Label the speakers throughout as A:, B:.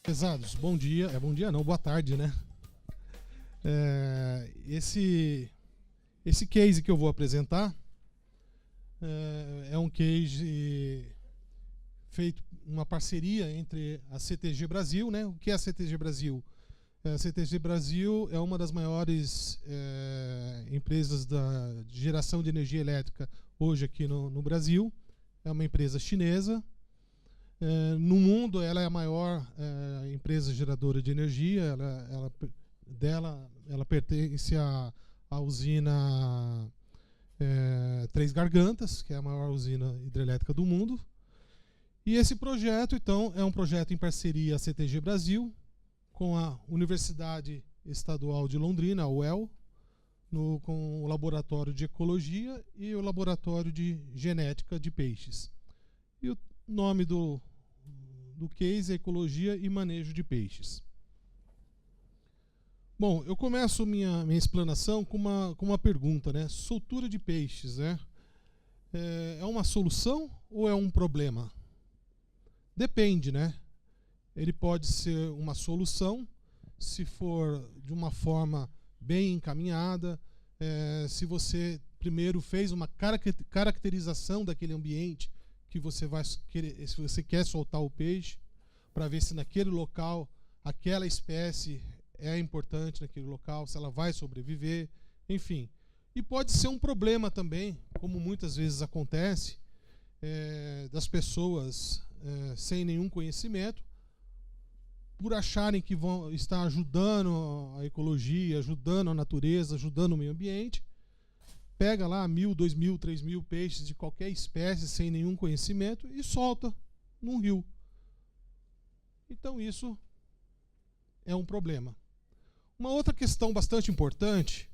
A: Pesados, bom dia. Bom dia não, boa tarde, né? Esse case que eu vou apresentar é um case feito uma parceria entre a CTG Brasil, né? O que é a CTG Brasil? A CTG Brasil é uma das maiores empresas de geração de energia elétrica hoje aqui no Brasil. É uma empresa chinesa. No mundo, ela é a maior empresa geradora de energia. Ela pertence à usina Três Gargantas, que é a maior usina hidrelétrica do mundo. E esse projeto, então, é um projeto em parceria CTG Brasil com a Universidade Estadual de Londrina, a UEL, com o Laboratório de Ecologia e o Laboratório de Genética de Peixes. E o nome do case é Ecologia e Manejo de Peixes. Bom, eu começo minha explanação com uma pergunta, né? Soltura de peixes, né? É uma solução ou é um problema? Depende, né? Ele pode ser uma solução se for de uma forma bem encaminhada, se você primeiro fez uma caracterização daquele ambiente que você vai querer, se você quer soltar o peixe, para ver se naquele local aquela espécie é importante naquele local, se ela vai sobreviver, enfim. E pode ser um problema também, como muitas vezes acontece, das pessoas sem nenhum conhecimento, por acharem que vão estar ajudando a ecologia, ajudando a natureza, ajudando o meio ambiente, pega lá 1.000, 2.000, 3.000 peixes de qualquer espécie sem nenhum conhecimento e solta num rio. Então isso é um problema. Uma outra questão bastante importante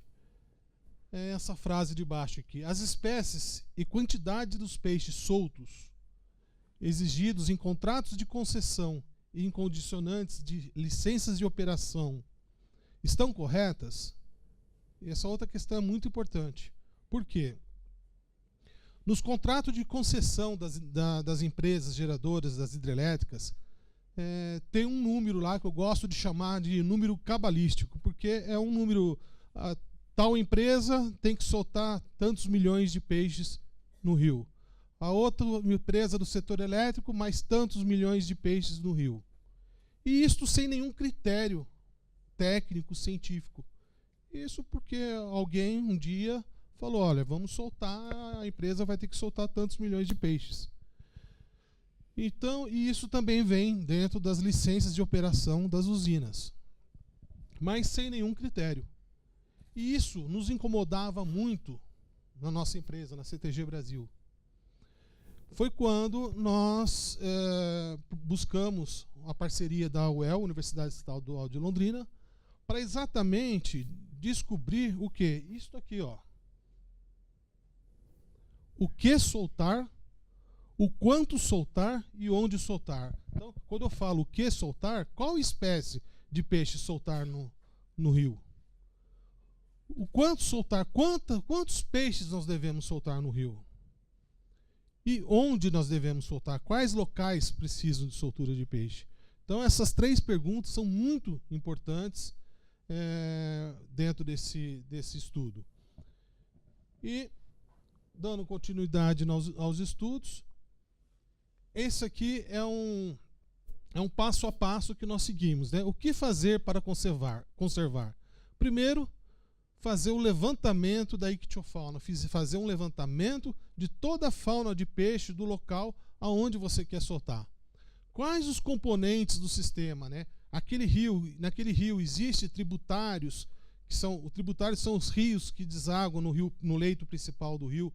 A: é essa frase de baixo aqui. As espécies e quantidade dos peixes soltos exigidos em contratos de concessão e em condicionantes de licenças de operação estão corretas? E essa outra questão é muito importante. Por quê? Nos contratos de concessão das empresas geradoras das hidrelétricas, tem um número lá que eu gosto de chamar de número cabalístico, porque é um número, tal empresa tem que soltar tantos milhões de peixes no rio. A outra empresa do setor elétrico, mais tantos milhões de peixes no rio. E isto sem nenhum critério técnico, científico. Isso porque alguém um dia falou, olha, vamos soltar, a empresa vai ter que soltar tantos milhões de peixes. Então, e isso também vem dentro das licenças de operação das usinas, mas sem nenhum critério. E isso nos incomodava muito na nossa empresa, na CTG Brasil. Foi quando nós buscamos a parceria da UEL, Universidade Estadual de Londrina, para exatamente descobrir o quê? Isso aqui, ó. O que soltar, o quanto soltar e onde soltar. Então, quando eu falo o que soltar, qual espécie de peixe soltar no rio? O quanto soltar, quantos peixes nós devemos soltar no rio? E onde nós devemos soltar? Quais locais precisam de soltura de peixe? Então, essas três perguntas são muito importantes dentro desse estudo. E, dando continuidade aos estudos, esse aqui é um passo a passo que nós seguimos, né? O que fazer para conservar? Primeiro, fazer o levantamento da ictiofauna, fazer um levantamento de toda a fauna de peixe do local aonde você quer soltar. Quais os componentes do sistema, né? Naquele rio existem tributários, os tributários são os rios que desaguam no leito principal do rio.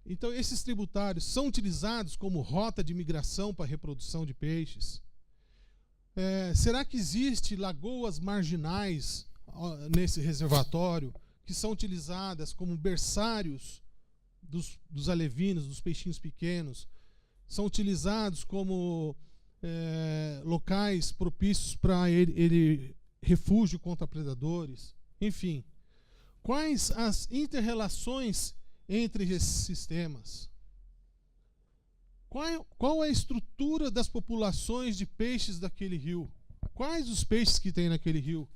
A: Então, esses tributários são utilizados como rota de migração para a reprodução de peixes? Será que existem lagoas marginais nesse reservatório que são utilizadas como berçários dos alevinos, dos peixinhos pequenos? São utilizados como locais propícios para ele refúgio contra predadores, enfim. Quais as inter-relações entre esses sistemas? Qual é a estrutura das populações de peixes daquele rio? Quais os peixes que tem naquele rio?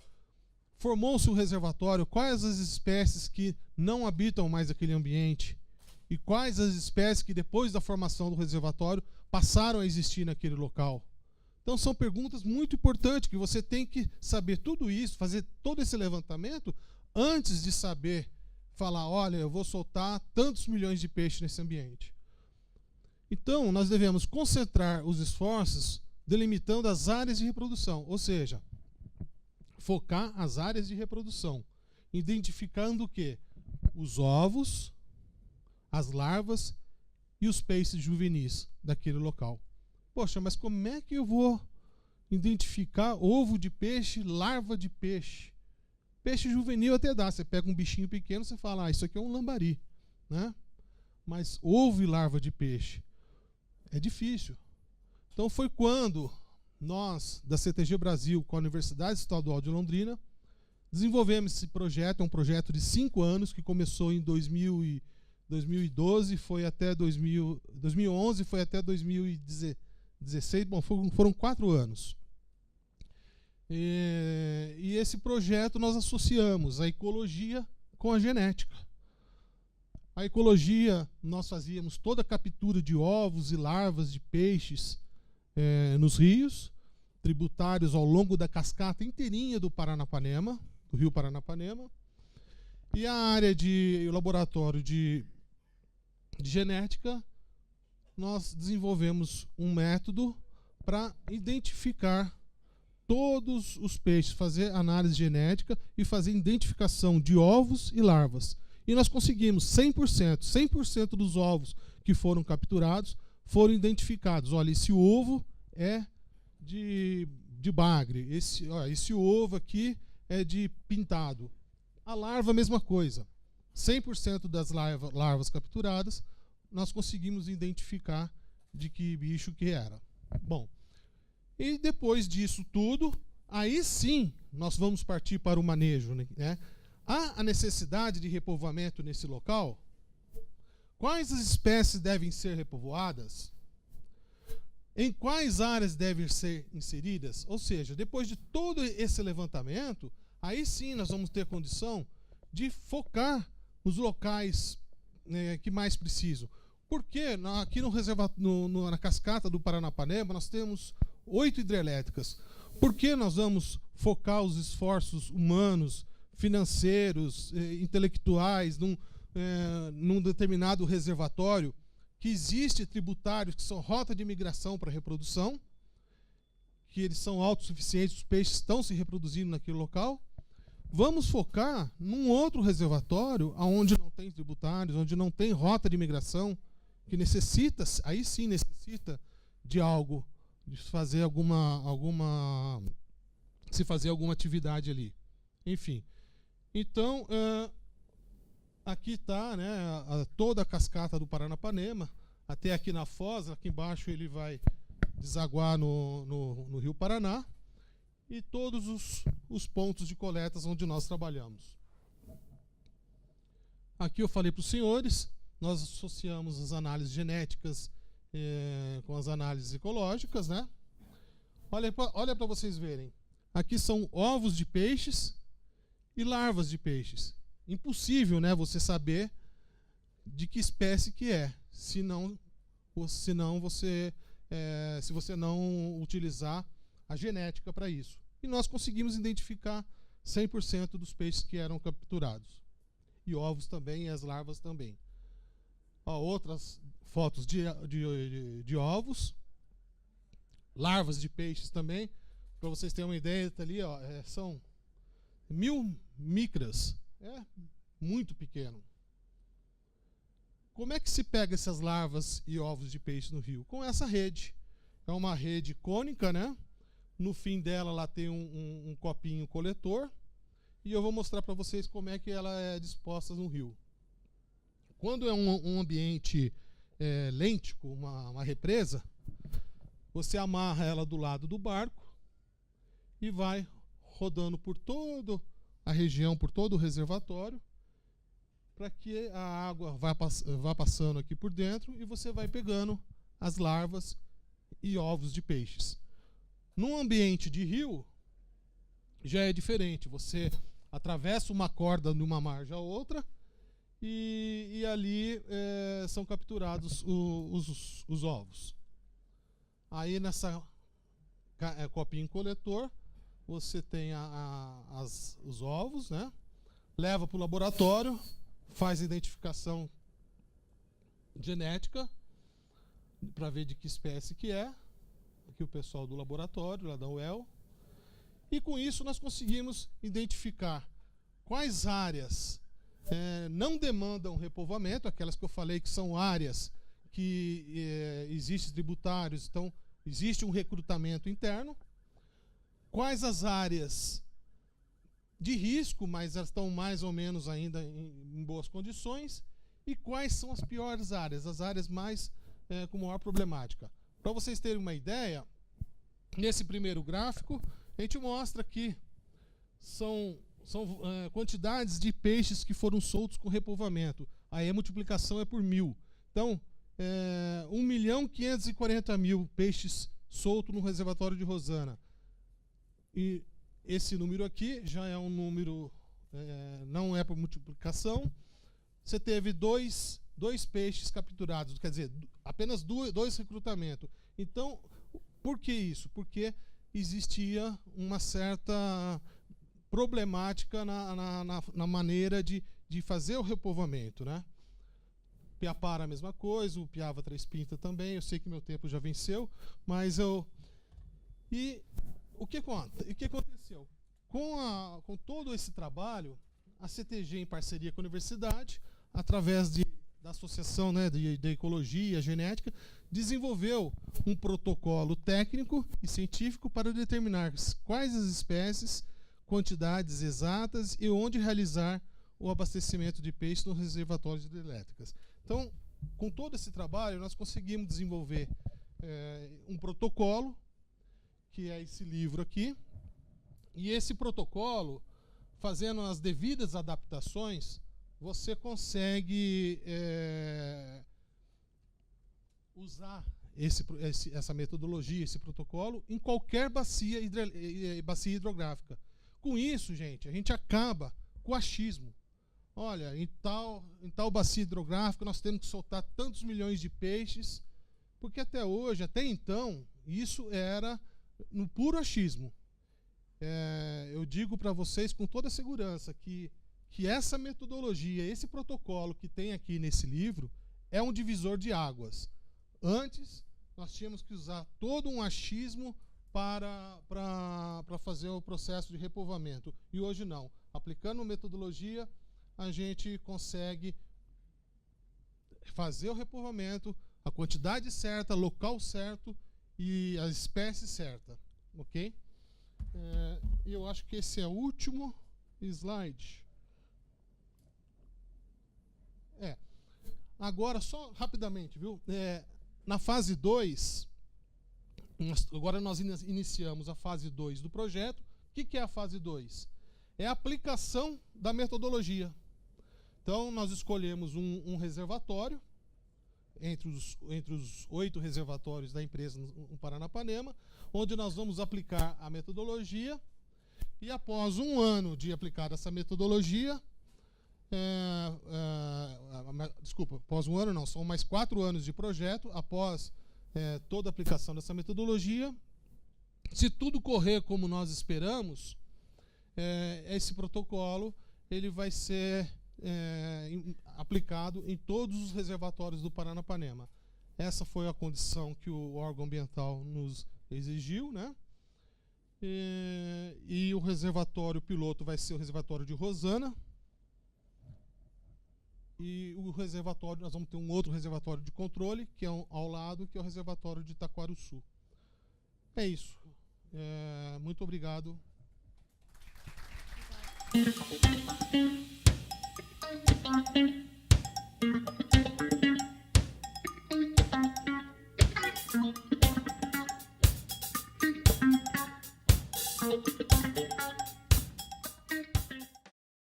A: Formou-se o reservatório, quais as espécies que não habitam mais aquele ambiente? E quais as espécies que depois da formação do reservatório passaram a existir naquele local? Então são perguntas muito importantes que você tem que saber tudo isso, fazer todo esse levantamento antes de saber falar, olha, eu vou soltar tantos milhões de peixes nesse ambiente. Então nós devemos concentrar os esforços delimitando as áreas de reprodução, ou seja, focar as áreas de reprodução, identificando o quê? Os ovos, as larvas e os peixes juvenis daquele local. Poxa, mas como é que eu vou identificar ovo de peixe, larva de peixe? Peixe juvenil até dá, você pega um bichinho pequeno, você fala, isso aqui é um lambari, né? Mas ovo e larva de peixe é difícil. Então foi quando nós, da CTG Brasil, com a Universidade Estadual de Londrina, desenvolvemos esse projeto, é um projeto de 5 anos, que começou em 2012, foi até 2011, foi até 2016, bom, foram 4 anos. E esse projeto nós associamos a ecologia com a genética. A ecologia, nós fazíamos toda a captura de ovos e larvas de peixes nos rios, tributários ao longo da cascata inteirinha do Paranapanema, do rio Paranapanema. E a área de laboratório de genética, nós desenvolvemos um método para identificar todos os peixes, fazer análise genética e fazer identificação de ovos e larvas. E nós conseguimos 100% dos ovos que foram capturados foram identificados. Olha, esse ovo é de bagre, esse ovo aqui é de pintado. A larva, a mesma coisa. 100% das larvas capturadas, nós conseguimos identificar de que bicho que era. Bom, e depois disso tudo, aí sim nós vamos partir para o manejo, né? Há a necessidade de repovoamento nesse local? Quais as espécies devem ser repovoadas? Em quais áreas devem ser inseridas? Ou seja, depois de todo esse levantamento, aí sim nós vamos ter condição de focar nos locais que mais precisam. Porque aqui na cascata do Paranapanema nós temos 8 hidrelétricas. Por que nós vamos focar os esforços humanos, financeiros, intelectuais num determinado reservatório que existe tributários que são rota de migração para reprodução, que eles são autossuficientes, os peixes estão se reproduzindo naquele local? Vamos focar num outro reservatório onde não tem tributários, onde não tem rota de migração, que necessita, aí sim necessita de algo, de fazer alguma atividade ali. Enfim. Então, aqui está, né, toda a cascata do Paranapanema, até aqui na foz, aqui embaixo ele vai desaguar no Rio Paraná, e todos os pontos de coletas onde nós trabalhamos. Aqui eu falei para os senhores, nós associamos as análises genéticas com as análises ecológicas, né? Olha para vocês verem. Aqui são ovos de peixes e larvas de peixes. Impossível, né, você saber de que espécie que é, se você não utilizar a genética para isso. E nós conseguimos identificar 100% dos peixes que eram capturados. E ovos também, e as larvas também. Outras fotos de ovos, larvas de peixes também. Para vocês terem uma ideia, tá ali, são 1000 micras. É muito pequeno. Como é que se pega essas larvas e ovos de peixe no rio? Com essa rede. É uma rede cônica, né? No fim dela lá tem um copinho coletor. E eu vou mostrar para vocês como é que ela é disposta no rio. Quando é um ambiente lêntico, uma represa, Você amarra ela do lado do barco e vai rodando por toda a região, por todo o reservatório, para que a água vá passando aqui por dentro e você vai pegando as larvas e ovos de peixes. Num ambiente de rio, já é diferente. Você atravessa uma corda de uma margem a outra e ali são capturados os ovos. Aí nessa copinho coletor, você tem os ovos, né? Leva para o laboratório, faz a identificação genética para ver de que espécie que é. Aqui o pessoal do laboratório, lá da UEL. E com isso nós conseguimos identificar quais áreas não demandam repovoamento, aquelas que eu falei que são áreas que existem tributários, então existe um recrutamento interno. Quais as áreas de risco, mas elas estão mais ou menos ainda em boas condições, e quais são as piores áreas, as áreas mais com maior problemática. Para vocês terem uma ideia, nesse primeiro gráfico, a gente mostra que são quantidades de peixes que foram soltos com repovoamento. Aí a multiplicação é por 1000. Então, 1.540.000 peixes soltos no reservatório de Rosana. E esse número aqui já é um número, não é por multiplicação. Você teve dois peixes capturados, quer dizer, apenas dois recrutamentos. Então, por que isso? Porque existia uma certa problemática na maneira de fazer o repovoamento, né? Piapara a mesma coisa, o Piava Três Pintas também. Eu sei que meu tempo já venceu, mas o que aconteceu? Com todo esse trabalho, a CTG, em parceria com a universidade, através da Associação, né, de Ecologia e Genética, desenvolveu um protocolo técnico e científico para determinar quais as espécies, quantidades exatas e onde realizar o abastecimento de peixe nos reservatórios hidrelétricos. Então, com todo esse trabalho, nós conseguimos desenvolver um protocolo, que é esse livro aqui, e esse protocolo, fazendo as devidas adaptações, você consegue usar essa metodologia, esse protocolo, em qualquer bacia hidrográfica. Com isso, gente, a gente acaba com o achismo. Olha, em tal bacia hidrográfica nós temos que soltar tantos milhões de peixes, porque até hoje, até então, isso era no puro achismo. Eu digo para vocês com toda segurança que essa metodologia, esse protocolo que tem aqui nesse livro, é um divisor de águas. Antes, nós tínhamos que usar todo um achismo para fazer o processo de repovoamento. E hoje não. Aplicando metodologia, a gente consegue fazer o repovoamento, a quantidade certa, local certo e a espécie certa. Ok? E eu acho que esse é o último slide. Agora, só rapidamente, viu? Na fase 2, agora nós iniciamos a fase 2 do projeto. O que é a fase 2? É a aplicação da metodologia. Então, nós escolhemos um reservatório, entre os 8 reservatórios da empresa no Paranapanema, onde nós vamos aplicar a metodologia, e após um ano de aplicar essa metodologia, desculpa, após um ano não, são mais 4 anos de projeto, após toda a aplicação dessa metodologia, se tudo correr como nós esperamos, esse protocolo ele vai ser aplicado em todos os reservatórios do Paranapanema. Essa foi a condição que o órgão ambiental nos exigiu, né? E o reservatório piloto vai ser o reservatório de Rosana. E o reservatório, nós vamos ter um outro reservatório de controle, que é ao lado, que é o reservatório de Itaquaruçu. É isso. Muito obrigado. Obrigado.